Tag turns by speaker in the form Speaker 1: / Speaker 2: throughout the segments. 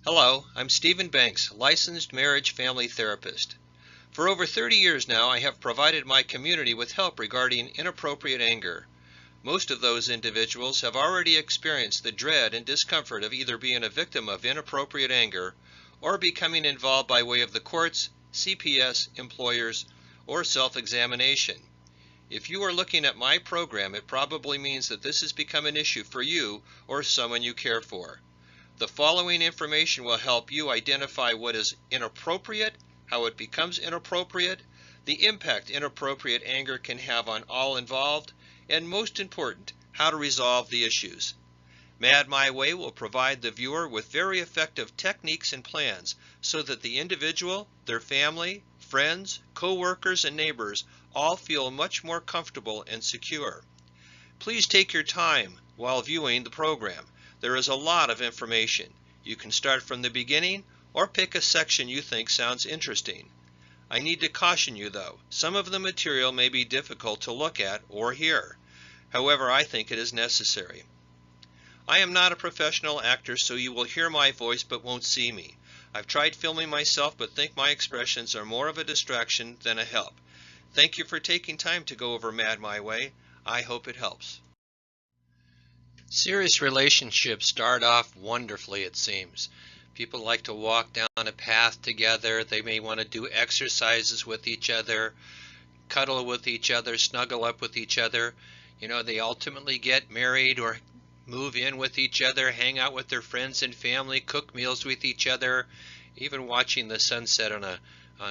Speaker 1: Hello, I'm Stephen Banks, licensed marriage family therapist. For over 30 years now, I have provided my community with help regarding inappropriate anger. Most of those individuals have already experienced the dread and discomfort of either being a victim of inappropriate anger or becoming involved by way of the courts, CPS, employers, or self-examination. If you are looking at my program, it probably means that this has become an issue for you or someone you care for. The following information will help you identify what is inappropriate, how it becomes inappropriate, the impact inappropriate anger can have on all involved, and most important, how to resolve the issues. M.A.D My Way will provide the viewer with very effective techniques and plans so that the individual, their family, friends, co-workers, and neighbors all feel much more comfortable and secure. Please take your time while viewing the program. There is a lot of information. You can start from the beginning or pick a section you think sounds interesting. I need to caution you though, some of the material may be difficult to look at or hear. However, I think it is necessary. I am not a professional actor, so you will hear my voice but won't see me. I've tried filming myself but think my expressions are more of a distraction than a help. Thank you for taking time to go over M.A.D My Way. I hope it helps. Serious relationships start off wonderfully, it seems. People like to walk down a path together. They may want to do exercises with each other, cuddle with each other, snuggle up with each other. They ultimately get married or move in with each other, hang out with their friends and family, cook meals with each other, even watching the sunset on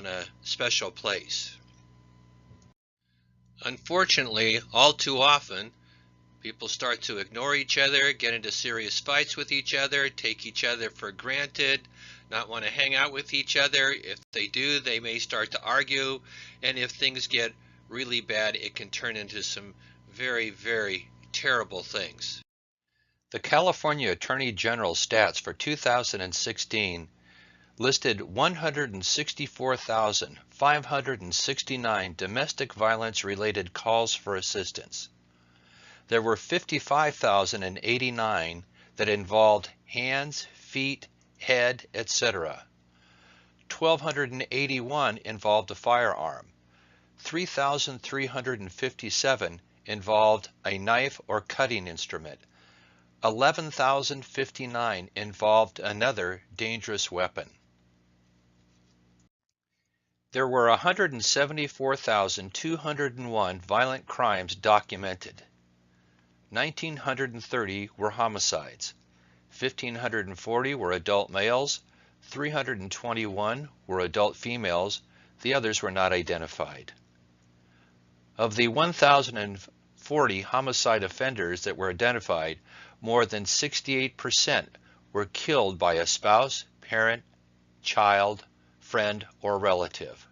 Speaker 1: a special place. Unfortunately, all too often, people start to ignore each other, get into serious fights with each other, take each other for granted, not want to hang out with each other. If they do, they may start to argue, and if things get really bad, it can turn into some very, very terrible things. The California Attorney General stats for 2016 listed 164,569 domestic violence-related calls for assistance. There were 55,089 that involved hands, feet, head, etc. 1,281 involved a firearm. 3,357 involved a knife or cutting instrument. 11,059 involved another dangerous weapon. There were 174,201 violent crimes documented. 1,930 were homicides, 1,540 were adult males, 321 were adult females, the others were not identified. Of the 1,040 homicide offenders that were identified, more than 68% were killed by a spouse, parent, child, friend, or relative.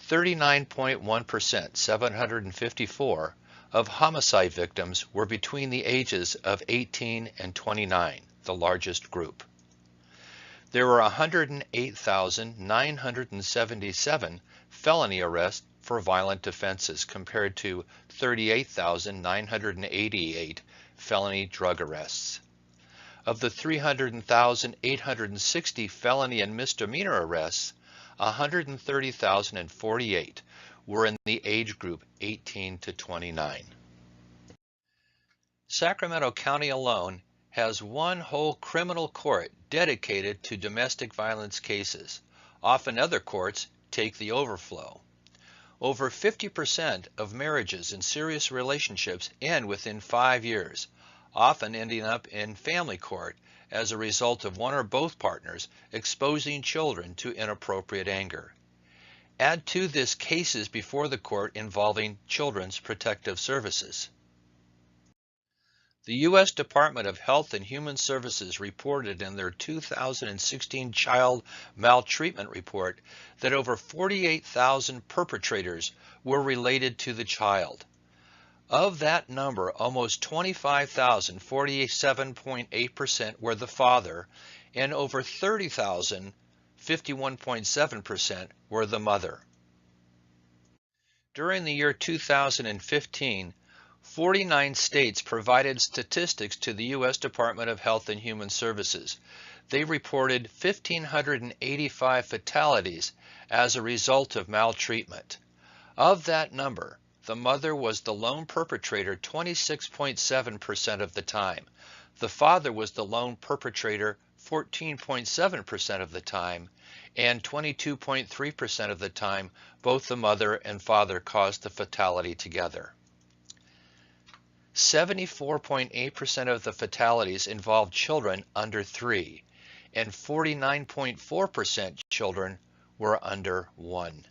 Speaker 1: 39.1%, 754, of homicide victims were between the ages of 18 and 29, the largest group. There were 108,977 felony arrests for violent offenses compared to 38,988 felony drug arrests. Of the 300,860 felony and misdemeanor arrests, 130,048 were in the age group 18 to 29. Sacramento County alone has one whole criminal court dedicated to domestic violence cases. Often other courts take the overflow. Over 50% of marriages and serious relationships end within 5 years, often ending up in family court as a result of one or both partners exposing children to inappropriate anger. Add to this cases before the court involving Children's Protective Services. The U.S. Department of Health and Human Services reported in their 2016 Child Maltreatment Report that over 48,000 perpetrators were related to the child. Of that number, almost 25,000, 47.8%, were the father, and over 30,000, 51.7%, were the mother. During the year 2015,
Speaker 2: 49 states provided statistics to the U.S. Department of Health and Human Services. They reported 1,585 fatalities as a result of maltreatment. Of that number, the mother was the lone perpetrator 26.7% of the time. The father was the lone perpetrator 14.7% of the time, and 22.3% of the time, both the mother and father caused the fatality together. 74.8% of the fatalities involved children under 3, and 49.4% children were under 1.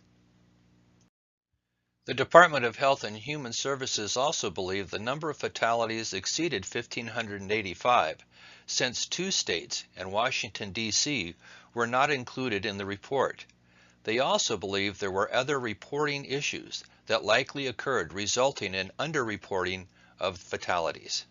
Speaker 2: The Department of Health and Human Services also believed the number of fatalities exceeded 1,585, since 2 states and Washington, D.C. were not included in the report. They also believed there were other reporting issues that likely occurred, resulting in underreporting of fatalities.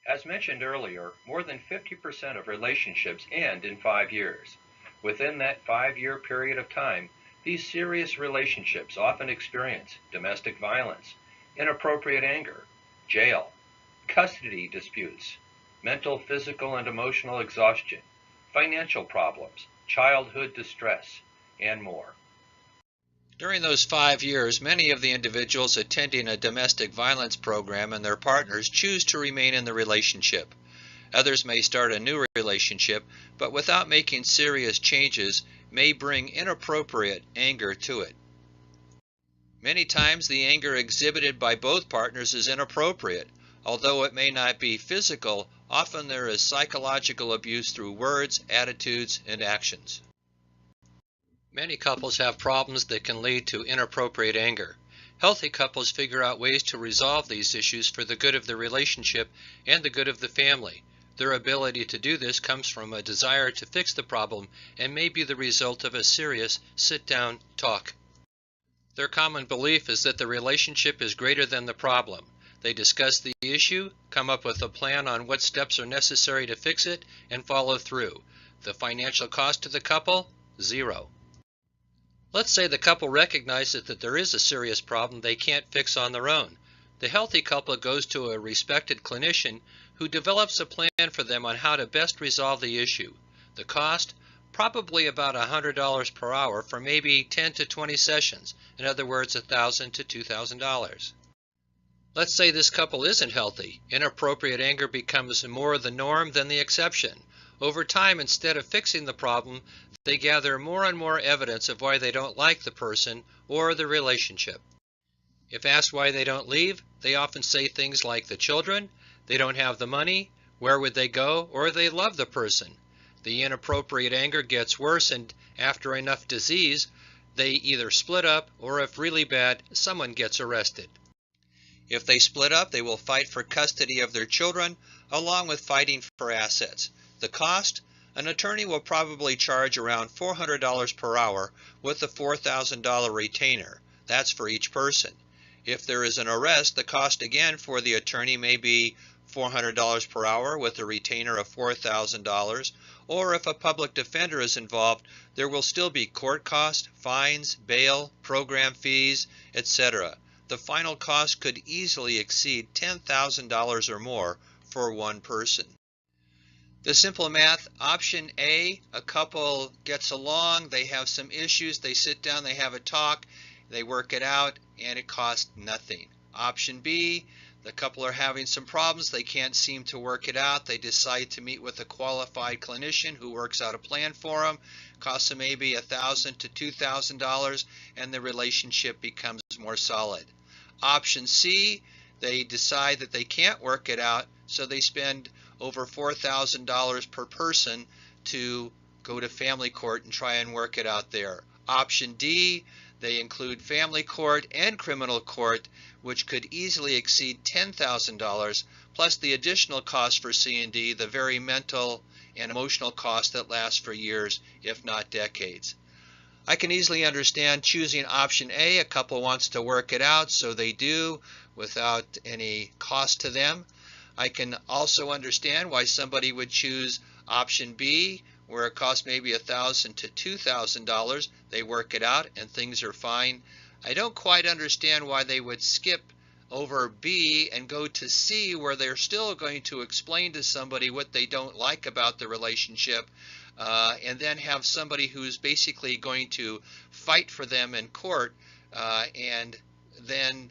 Speaker 1: As mentioned earlier, more than 50% of relationships end in 5 years. Within that 5-year period of time, these serious relationships often experience domestic violence, inappropriate anger, jail, custody disputes, mental, physical, and emotional exhaustion, financial problems, childhood distress, and more. During those 5 years, many of the individuals attending a domestic violence program and their partners choose to remain in the relationship. Others may start a new relationship, but without making serious changes, may bring inappropriate anger to it. Many times the anger exhibited by both partners is inappropriate. Although it may not be physical, often there is psychological abuse through words, attitudes, and actions. Many couples have problems that can lead to inappropriate anger. Healthy couples figure out ways to resolve these issues for the good of the relationship and the good of the family. Their ability to do this comes from a desire to fix the problem and may be the result of a serious sit-down talk. Their common belief is that the relationship is greater than the problem. They discuss the issue, come up with a plan on what steps are necessary to fix it, and follow through. The financial cost to the couple? 0. Let's say the couple recognizes that there is a serious problem they can't fix on their own. The healthy couple goes to a respected clinician who develops a plan for them on how to best resolve the issue. The cost? Probably about $100 per hour for maybe 10 to 20 sessions. In other words, $1,000 to $2,000. Let's say this couple isn't healthy. Inappropriate anger becomes more the norm than the exception. Over time, instead of fixing the problem, they gather more and more evidence of why they don't like the person or the relationship. If asked why they don't leave, they often say things like the children, they don't have the money, where would they go, or they love the person. The inappropriate anger gets worse, and after enough disease, they either split up or, if really bad, someone gets arrested. If they split up, they will fight for custody of their children, along with fighting for assets. The cost? An attorney will probably charge around $400 per hour with a $4,000 retainer. That's for each person. If there is an arrest, the cost again for the attorney may be $400 per hour with a retainer of $4,000, or if a public defender is involved, there will still be court costs, fines, bail, program fees, etc. The final cost could easily exceed $10,000 or more for one person. The simple math, option A, a couple gets along, they have some issues, they sit down, they have a talk, they work it out, and it costs nothing. Option B, the couple are having some problems, they can't seem to work it out, they decide to meet with a qualified clinician who works out a plan for them, costs them maybe $1,000 to $2,000, and the relationship becomes more solid. Option C, they decide that they can't work it out, so they spend over $4,000 per person to go to family court and try and work it out there. Option D, they include family court and criminal court, which could easily exceed $10,000, plus the additional cost for C&D, the very mental and emotional cost that lasts for years, if not decades. I can easily understand choosing option A. A couple wants to work it out, so they do without any cost to them. I can also understand why somebody would choose option B, where it costs maybe $1,000 to $2,000. They work it out and things are fine I don't quite understand why they would skip over B and go to C, where they're still going to explain to somebody what they don't like about the relationship, and then have somebody who's basically going to fight for them in court, and then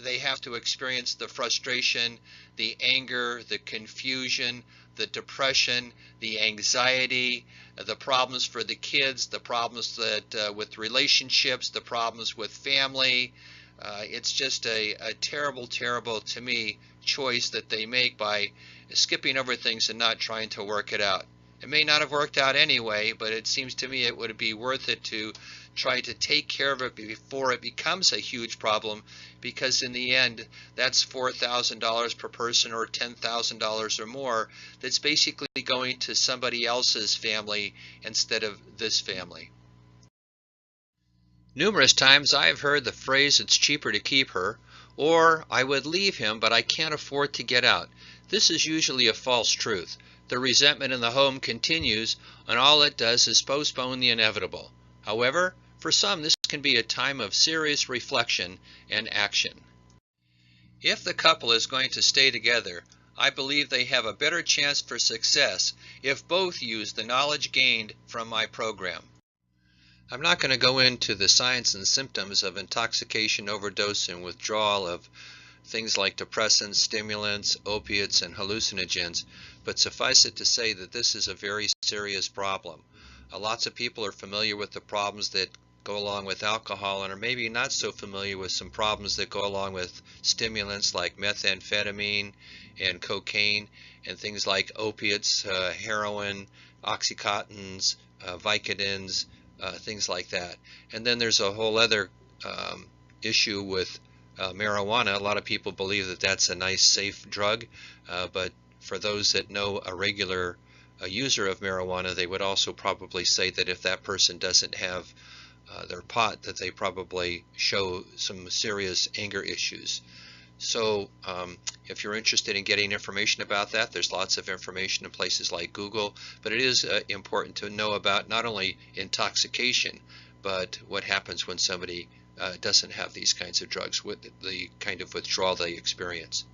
Speaker 1: they have to experience the frustration, the anger, the confusion, the depression, the anxiety, the problems for the kids, the problems that with relationships, the problems with family. It's just a terrible, terrible, to me, choice that they make by skipping over things and not trying to work it out. It may not have worked out anyway, but it seems to me it would be worth it to try to take care of it before it becomes a huge problem, because in the end, that's $4,000 per person or $10,000 or more that's basically going to somebody else's family instead of this family. Numerous times I have heard the phrase, "it's cheaper to keep her," or "I would leave him, but I can't afford to get out." This is usually a false truth. The resentment in the home continues, and all it does is postpone the inevitable. However, for some, this can be a time of serious reflection and action. If the couple is going to stay together, I believe they have a better chance for success if both use the knowledge gained from my program. I'm not going to go into the signs and symptoms of intoxication, overdose, and withdrawal of things like depressants, stimulants, opiates, and hallucinogens, but suffice it to say that this is a very serious problem. Lots of people are familiar with the problems that go along with alcohol and are maybe not so familiar with some problems that go along with stimulants like methamphetamine and cocaine, and things like opiates, heroin, oxycontins, Vicodins, things like that. And then there's a whole other issue with marijuana. A lot of people believe that that's a nice, safe drug, but for those that know a regular user of marijuana, they would also probably say that if that person doesn't have their pot, that they probably show some serious anger issues. So if you're interested in getting information about that, there's lots of information in places like Google, but it is important to know about not only intoxication, but what happens when somebody doesn't have these kinds of drugs, with the kind of withdrawal they experience.